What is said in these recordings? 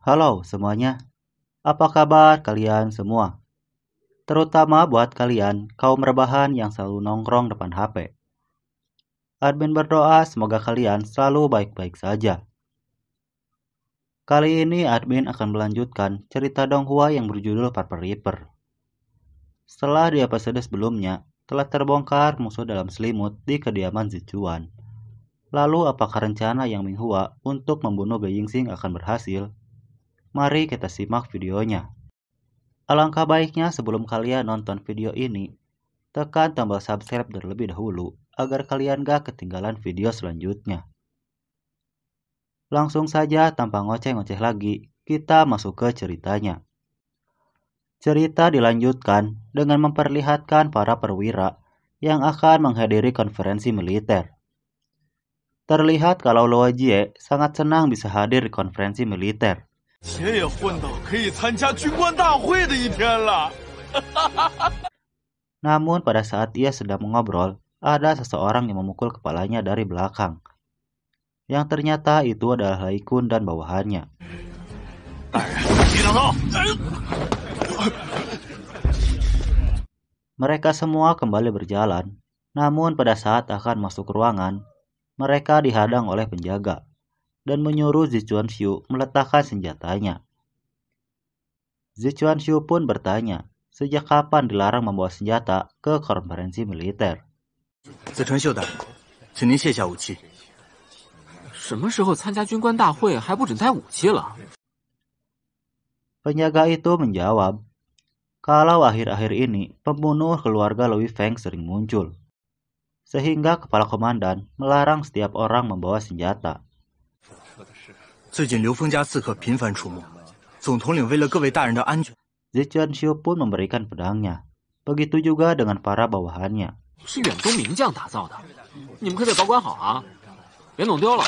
Halo semuanya, apa kabar kalian semua? Terutama buat kalian kaum rebahan yang selalu nongkrong depan HP. Admin berdoa semoga kalian selalu baik-baik saja. Kali ini admin akan melanjutkan cerita Donghua yang berjudul Purple Reaper. Setelah di episode sebelumnya, telah terbongkar musuh dalam selimut di kediaman Zichuan. Lalu apakah rencana Yang Minghua untuk membunuh Gai Yingxing akan berhasil? Mari kita simak videonya. Alangkah baiknya sebelum kalian nonton video ini, tekan tombol subscribe terlebih dahulu agar kalian gak ketinggalan video selanjutnya. Langsung saja tanpa ngoceh-ngoceh lagi, kita masuk ke ceritanya. Cerita dilanjutkan dengan memperlihatkan para perwira yang akan menghadiri konferensi militer. Terlihat kalau Luo Jie sangat senang bisa hadir di konferensi militer. 姐也混到可以参加军官大会的一天了。 Namun pada saat ia sedang mengobrol, ada seseorang yang memukul kepalanya dari belakang. Yang ternyata itu adalah Lai Kun dan bawahannya. Mereka semua kembali berjalan, namun pada saat akan masuk ruangan, mereka dihadang oleh penjaga dan menyuruh Zichuanshu meletakkan senjatanya. Zichuanshu pun bertanya, sejak kapan dilarang membawa senjata ke konferensi militer? 子川秀大人，请您卸下武器。什么时候参加军官大会还不准带武器了？ Penjaga itu menjawab, kalau akhir-akhir ini pembunuh keluarga Louis Feng sering muncul, sehingga kepala komandan melarang setiap orang membawa senjata. 最近刘峰家刺客频繁出没，总统领为了各位大人的安全， Zichuanshu pun memberikan pedangnya. Begitu juga dengan para bawahannya. 是远东名将打造的，你们可得保管好啊，别弄丢了。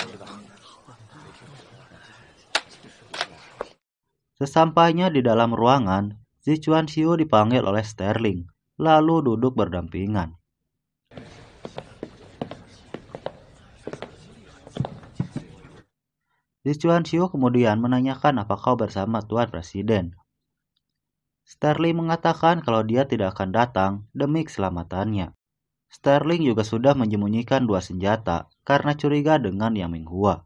Sesampainya di dalam ruangan, Zichuanshu dipanggil oleh Sterling, lalu duduk berdampingan. Zichuanshu kemudian menanyakan apa kau bersama Tuan Presiden. Sterling mengatakan kalau dia tidak akan datang demi keselamatannya. Sterling juga sudah menyembunyikan 2 senjata karena curiga dengan Yang Minghua.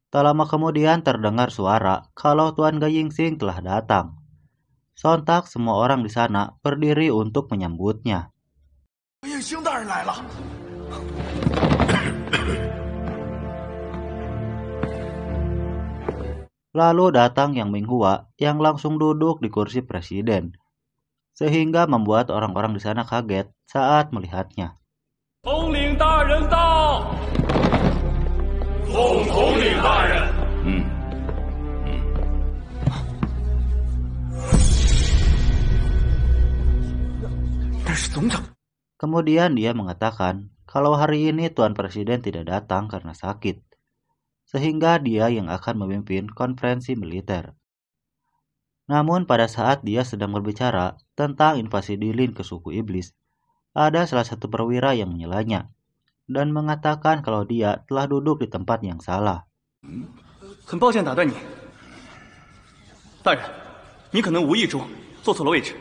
Tak lama kemudian terdengar suara kalau Tuan Gai Yingxing telah datang. Sontak semua orang di sana berdiri untuk menyambutnya. 叶星大人来了。 Lalu datang Yang Minghua yang langsung duduk di kursi presiden, sehingga membuat orang-orang di sana kaget saat melihatnya. 统领大人到。奉统领大人。但是总长， Kemudian dia mengatakan kalau hari ini Tuan Presiden tidak datang karena sakit, sehingga dia yang akan memimpin konferensi militer. Namun pada saat dia sedang berbicara tentang invasi Dilin ke suku iblis, ada salah satu perwira yang menyelanya dan mengatakan kalau dia telah duduk di tempat yang salah. 很抱歉打断你，大人，你可能无意中坐错了位置。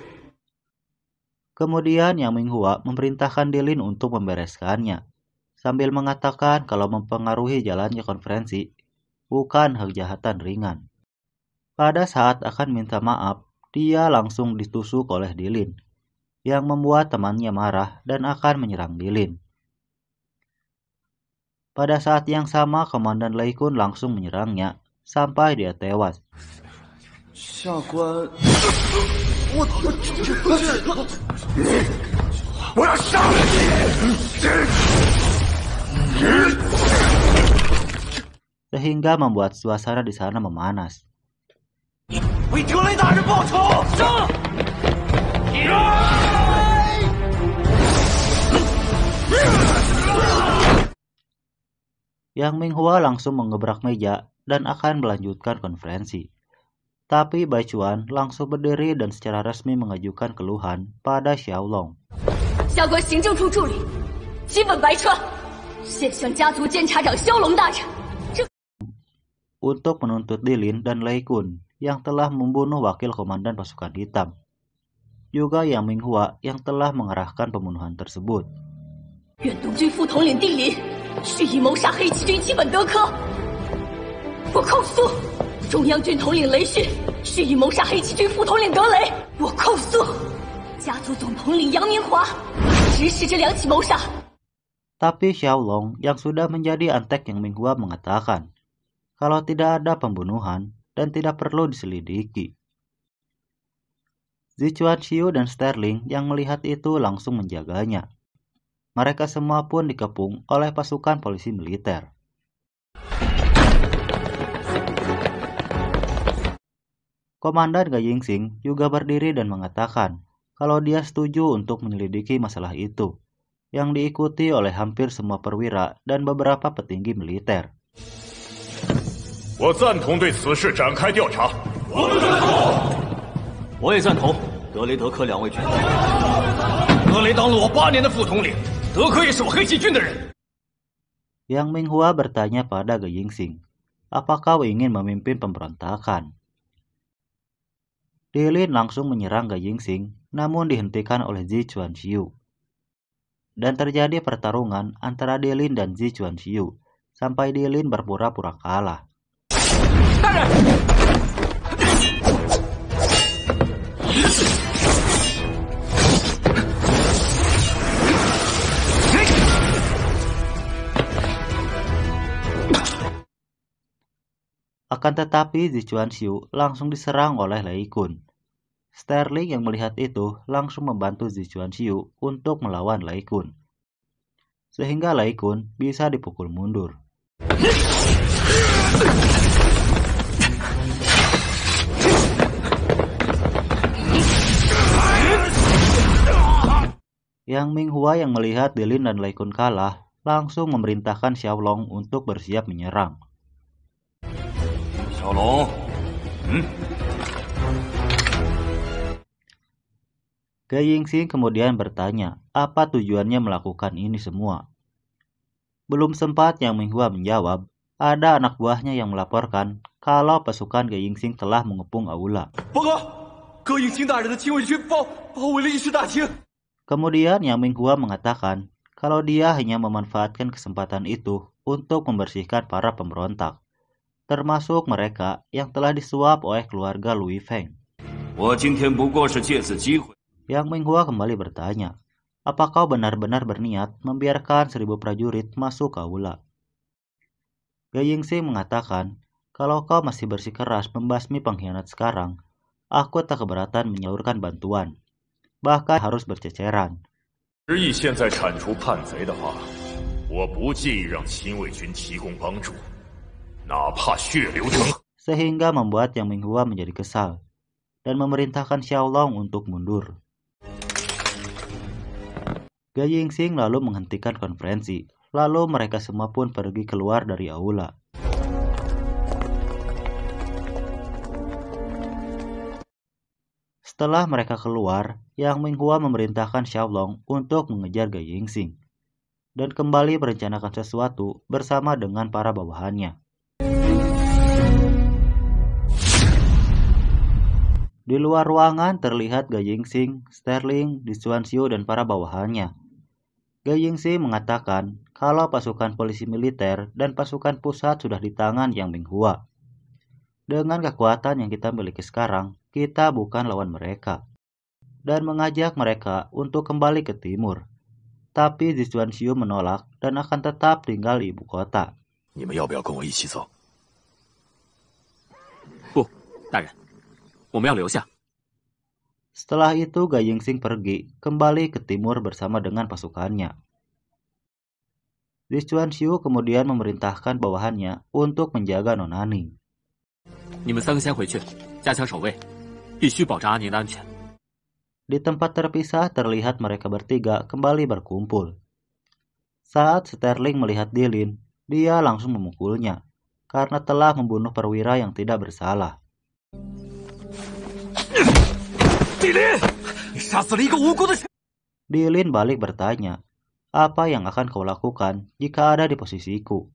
Kemudian Yang Minghua memerintahkan Dilin untuk membereskannya, sambil mengatakan kalau mempengaruhi jalannya konferensi bukan kejahatan ringan. Pada saat akan minta maaf, dia langsung ditusuk oleh Dilin, yang membuat temannya marah dan akan menyerang Dilin. Pada saat yang sama, Komandan Lai Kun langsung menyerangnya sampai dia tewas. 下官，我要杀了你！ Sehingga membuat suasana di sana memanas. 为德雷大人报仇！上！ Yang Minghua langsung mengebrak meja dan akan melanjutkan konferensi. Tapi Bai Chuan langsung berdiri dan secara resmi mengajukan keluhan pada Xiaolong. 下官行政处助理，请基本白川，现向家族监察长萧龙大人。 untuk menuntut Dilin dan Lei Kun yang telah membunuh wakil komandan pasukan hitam. Juga Yang Minghua yang telah mengarahkan pembunuhan tersebut. 远东军副统领地林蓄意谋杀黑旗军基本德科，我控诉；中央军统领雷迅蓄意谋杀黑旗军副统领德雷，我控诉；家族总统领杨明华指使这两起谋杀。 Tapi Xiaolong yang sudah menjadi antek Yang Minghua mengatakan kalau tidak ada pembunuhan dan tidak perlu diselidiki. Zichuan Xiu dan Sterling yang melihat itu langsung menjaganya. Mereka semua pun dikepung oleh pasukan polisi militer. Komandan Gai Yingsing juga berdiri dan mengatakan kalau dia setuju untuk menyelidiki masalah itu, yang diikuti oleh hampir semua perwira dan beberapa petinggi militer. 我赞同对此事展开调查。我们赞同。我也赞同德雷、德科两位军官。德雷当了我8年的副统领，德科也是我黑旗军的人。 Yang Minghua bertanya pada Gai Yingsing, apakah kau ingin memimpin pemberontakan? Dilin langsung menyerang Gai Yingsing, namun dihentikan oleh Zichuan Xiu. Dan terjadi pertarungan antara Dilin dan Zichuan Xiu, sampai Dilin berpura-pura kalah. Akan tetapi Zichuan Xiu langsung diserang oleh Lei Kun. Sterling yang melihat itu langsung membantu Zichuan Xiu untuk melawan Lei Kun. Sehingga Lei Kun bisa dipukul mundur. Yang Minghua yang melihat Dilin dan Lei Kun kalah langsung memerintahkan Xiaolong untuk bersiap menyerang. Xiaolong, Gai Yingsing kemudian bertanya apa tujuannya melakukan ini semua. Belum sempat Yang Minghua menjawab, ada anak buahnya yang melaporkan kalau pasukan Gai Yingsing telah mengepung aula. 报告，葛应钦大人的亲卫军包围了议事大厅。 Kemudian Yang Minghua mengatakan kalau dia hanya memanfaatkan kesempatan itu untuk membersihkan para pemberontak, termasuk mereka yang telah disuap oleh keluarga Lui Feng. 我今天不过是借此机会。 Yang Minghua kembali bertanya, apa kau benar-benar berniat membiarkan 1000 prajurit masuk ke aula? Gai Yingsing mengatakan, kalau kau masih bersikeras membasmi pengkhianat sekarang, aku tak keberatan menyalurkan bantuan, bahkan harus berceceran. 执意现在铲除叛贼的话，我不介意让亲卫军提供帮助，哪怕血流成河。 Sehingga membuat Yang Minghua menjadi kesal dan memerintahkan Xiaolong untuk mundur. Gai Yingsing lalu menghentikan konferensi, lalu mereka semua pun pergi keluar dari aula. Setelah mereka keluar, Yang Minghua memerintahkan Xiaolong untuk mengejar Gai Yingsing dan kembali merencanakan sesuatu bersama dengan para bawahannya. Di luar ruangan terlihat Gai Yingsing, Sterling, Zichuan Xiu dan para bawahannya. Gai Yingsing mengatakan kalau pasukan polisi militer dan pasukan pusat sudah di tangan Yang Minghua. Dengan kekuatan yang kita miliki sekarang, kita bukan lawan mereka. Dan mengajak mereka untuk kembali ke timur. Tapi Zichuan Xiu menolak dan akan tetap tinggal di ibu kota. 你们要不要跟我一起走？ 不，大人，我们要留下。 Setelah itu Gai Yingsing pergi kembali ke timur bersama dengan pasukannya. Zichuan Xiu kemudian memerintahkan bawahannya untuk menjaga Nonani. 你们3个先回去，加强守卫，必须保障阿宁的安全。 Di tempat terpisah terlihat mereka bertiga kembali berkumpul. Saat Sterling melihat Dilin, dia langsung memukulnya karena telah membunuh perwira yang tidak bersalah. 地林，你杀死了一个无辜的。 Dilin balik bertanya, apa yang akan kau lakukan jika ada di posisiku,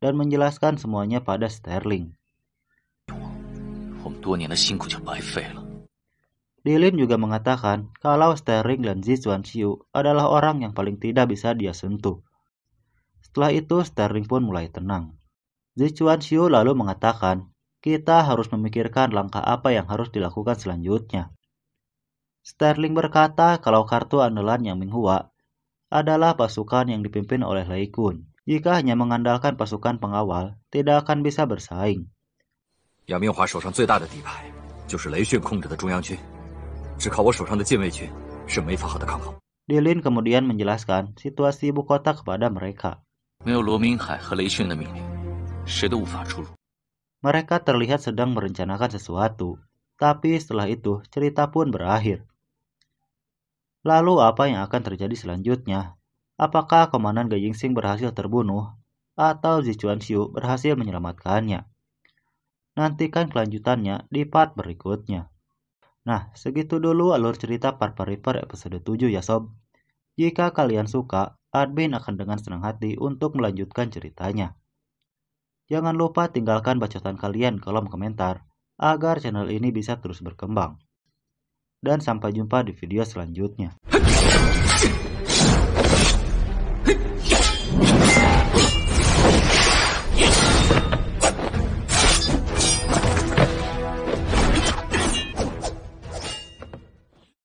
dan menjelaskan semuanya pada Sterling. 我们多年的辛苦就白费了。 Dilin juga mengatakan kalau Sterling dan Zichuan Xiu adalah orang yang paling tidak bisa dia sentuh. Setelah itu Sterling pun mulai tenang. Zichuan Xiu lalu mengatakan, kita harus memikirkan langkah apa yang harus dilakukan selanjutnya. Sterling berkata kalau kartu andalan Yang Minghua adalah pasukan yang dipimpin oleh Lei Kun. Jika hanya mengandalkan pasukan pengawal, tidak akan bisa bersaing. 杨明华手上最大的底牌就是雷训控制的中央军，只靠我手上的禁卫军是没法和他抗衡。 Dilin kemudian menjelaskan situasi ibu kota kepada mereka. 没有罗明海和雷训的命令，谁都无法出入。 Mereka terlihat sedang merencanakan sesuatu, tapi setelah itu cerita pun berakhir. Lalu apa yang akan terjadi selanjutnya? Apakah Komandan Ge Yingsing berhasil terbunuh, atau Zichuan Xiu berhasil menyelamatkannya? Nantikan kelanjutannya di part berikutnya. Nah, segitu dulu alur cerita Parpar Reaper episode 7 ya sob. Jika kalian suka, admin akan dengan senang hati untuk melanjutkan ceritanya. Jangan lupa tinggalkan bacotan kalian di kolom komentar, agar channel ini bisa terus berkembang. Dan sampai jumpa di video selanjutnya.